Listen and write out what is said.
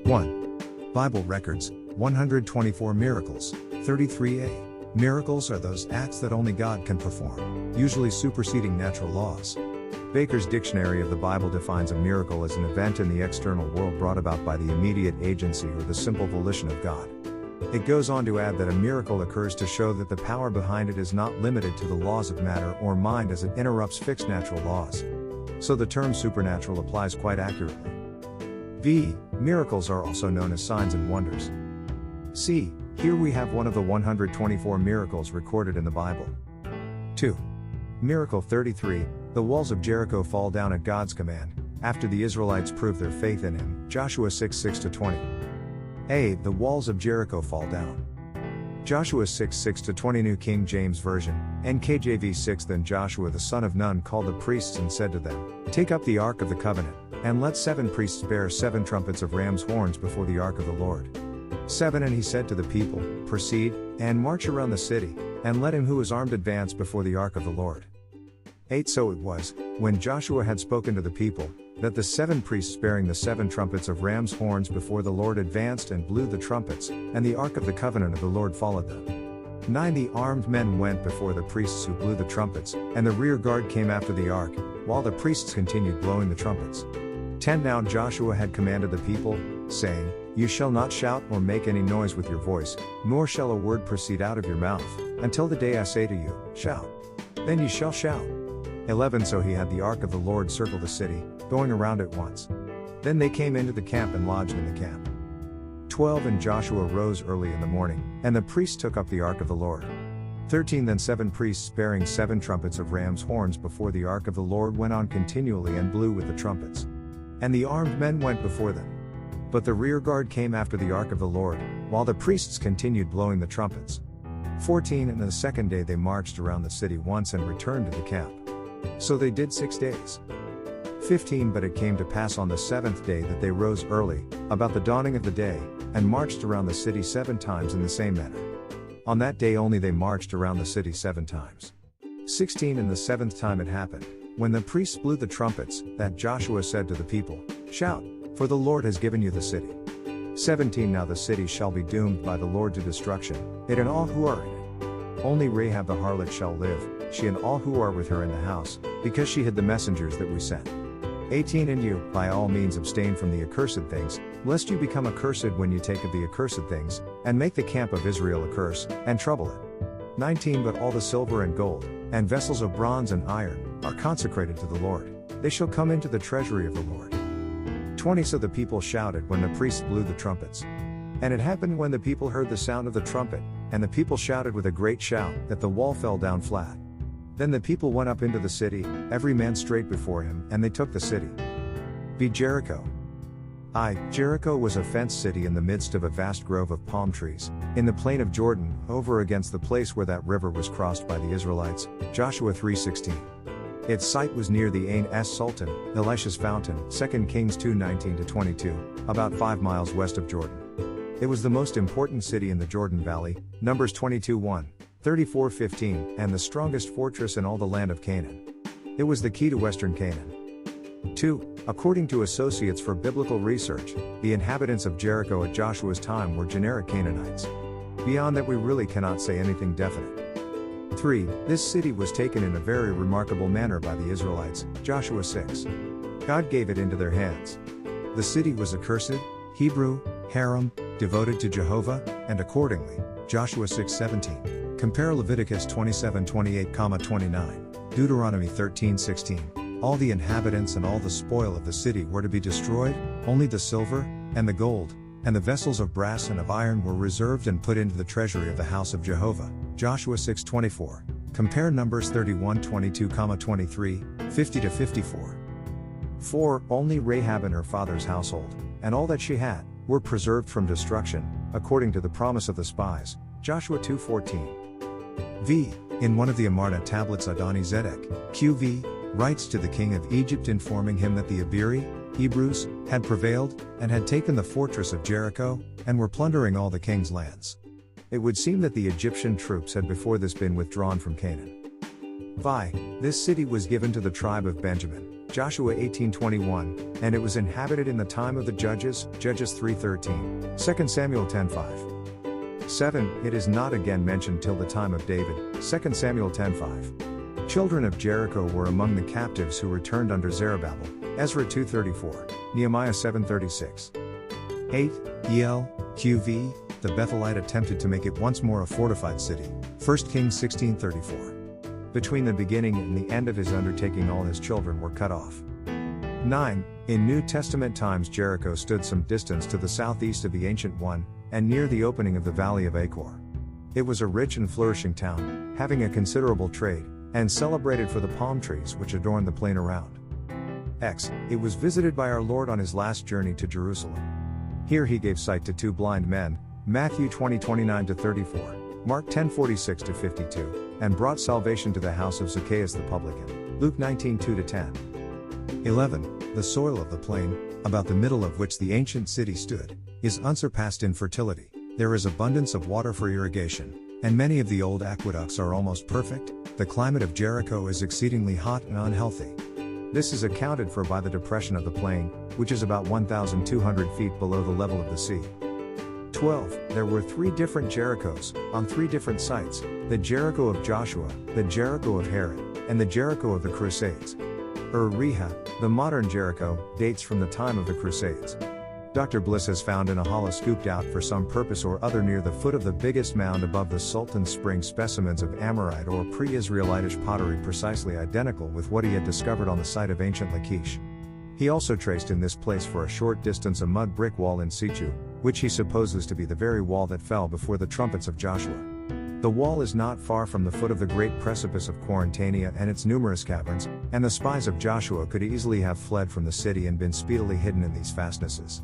1. Bible records, 124 miracles. 33a. Miracles are those acts that only God can perform, usually superseding natural laws. Baker's Dictionary of the Bible defines a miracle as an event in the external world brought about by the immediate agency or the simple volition of God. It goes on to add that a miracle occurs to show that the power behind it is not limited to the laws of matter or mind as it interrupts fixed natural laws. So the term supernatural applies quite accurately. V. Miracles are also known as signs and wonders. C. Here we have one of the 124 miracles recorded in the Bible. 2. Miracle 33, the walls of Jericho fall down at God's command, after the Israelites prove their faith in Him, Joshua 6:6-20. A. The walls of Jericho fall down. Joshua 6:6-20 New King James Version, NKJV 6 Then Joshua the son of Nun called the priests and said to them, Take up the ark of the covenant, and let 7 priests bear 7 trumpets of ram's horns before the ark of the Lord. 7 And he said to the people, Proceed, and march around the city, and let him who is armed advance before the ark of the Lord. 8 So it was, when Joshua had spoken to the people, that the 7 priests bearing the 7 trumpets of ram's horns before the Lord advanced and blew the trumpets, and the ark of the covenant of the Lord followed them. 9 The armed men went before the priests who blew the trumpets, and the rear guard came after the ark, while the priests continued blowing the trumpets. 10 Now Joshua had commanded the people, saying, You shall not shout or make any noise with your voice, nor shall a word proceed out of your mouth, until the day I say to you, Shout. Then you shall shout. 11 So he had the ark of the Lord circle the city, going around it once. Then they came into the camp and lodged in the camp. 12 And Joshua rose early in the morning, and the priests took up the ark of the Lord. 13 Then 7 priests bearing 7 trumpets of ram's horns before the ark of the Lord went on continually and blew with the trumpets. And the armed men went before them. But the rear guard came after the ark of the Lord, while the priests continued blowing the trumpets. 14 And the second day they marched around the city once and returned to the camp. So they did 6 days. 15 But it came to pass on the 7th day that they rose early, about the dawning of the day, and marched around the city 7 times in the same manner. On that day only they marched around the city 7 times. 16 And the 7th time it happened, when the priests blew the trumpets, that Joshua said to the people, Shout, for the Lord has given you the city. 17 Now the city shall be doomed by the Lord to destruction, it and all who are in it. Only Rahab the harlot shall live, she and all who are with her in the house, because she hid the messengers that we sent. 18 And you, by all means abstain from the accursed things, lest you become accursed when you take of the accursed things, and make the camp of Israel a curse, and trouble it. 19 But all the silver and gold, and vessels of bronze and iron, are consecrated to the Lord, they shall come into the treasury of the Lord. 20 So the people shouted when the priests blew the trumpets. And it happened when the people heard the sound of the trumpet, and the people shouted with a great shout, that the wall fell down flat. Then the people went up into the city, every man straight before him, and they took the city. B. Jericho. I. Jericho was a fenced city in the midst of a vast grove of palm trees, in the plain of Jordan, over against the place where that river was crossed by the Israelites, Joshua 3:16. Its site was near the Ain es Sultan, Elisha's fountain, 2 Kings 2:19-22, about 5 miles west of Jordan. It was the most important city in the Jordan Valley, Numbers 22:1, 34:15, and the strongest fortress in all the land of Canaan. It was the key to western Canaan. 2. According to Associates for Biblical Research, the inhabitants of Jericho at Joshua's time were generic Canaanites. Beyond that we really cannot say anything definite. 3. This city was taken in a very remarkable manner by the Israelites, Joshua 6. God gave it into their hands. The city was accursed, Hebrew, Haram, devoted to Jehovah, and accordingly, Joshua 6:17. Compare Leviticus 27:28-29, Deuteronomy 13:16. All the inhabitants and all the spoil of the city were to be destroyed, only the silver, and the gold, and the vessels of brass and of iron were reserved and put into the treasury of the house of Jehovah, Joshua 6:24. Compare Numbers 31:22-23, 50-54. 4. Only Rahab and her father's household, and all that she had, were preserved from destruction, according to the promise of the spies, Joshua 2:14. V. In one of the Amarna tablets Adoni-Zedek, QV, writes to the king of Egypt informing him that the Iberi, Hebrews, had prevailed, and had taken the fortress of Jericho, and were plundering all the king's lands. It would seem that the Egyptian troops had before this been withdrawn from Canaan. Vi. This city was given to the tribe of Benjamin, Joshua 18:21, and it was inhabited in the time of the judges, Judges 3:13, 2 Samuel 10:5. 7. It is not again mentioned till the time of David, 2 Samuel 10:5. Children of Jericho were among the captives who returned under Zerubbabel, Ezra 2:34, Nehemiah 7:36. 8. ELQV, the Bethelite attempted to make it once more a fortified city, 1 Kings 16:34. Between the beginning and the end of his undertaking all his children were cut off. 9. In New Testament times Jericho stood some distance to the southeast of the ancient one, and near the opening of the valley of Achor. It was a rich and flourishing town, having a considerable trade, and celebrated for the palm trees which adorned the plain around. It was visited by our Lord on his last journey to Jerusalem. Here he gave sight to 2 blind men, Matthew 20:29-34, Mark 10:46-52, and brought salvation to the house of Zacchaeus the publican, Luke 19:2-10. 11. The soil of the plain, about the middle of which the ancient city stood, is unsurpassed in fertility. There is abundance of water for irrigation, and many of the old aqueducts are almost perfect. The climate of Jericho is exceedingly hot and unhealthy. This is accounted for by the depression of the plain, which is about 1,200 feet below the level of the sea. 12. There were 3 different Jerichos, on 3 different sites, the Jericho of Joshua, the Jericho of Herod, and the Jericho of the Crusades. Riha, the modern Jericho, dates from the time of the Crusades. Dr. Bliss has found in a hollow scooped out for some purpose or other near the foot of the biggest mound above the Sultan's Spring specimens of Amorite or pre-Israelitish pottery precisely identical with what he had discovered on the site of ancient Lachish. He also traced in this place for a short distance a mud brick wall in situ, which he supposes to be the very wall that fell before the trumpets of Joshua. The wall is not far from the foot of the great precipice of Quarantania and its numerous caverns, and the spies of Joshua could easily have fled from the city and been speedily hidden in these fastnesses.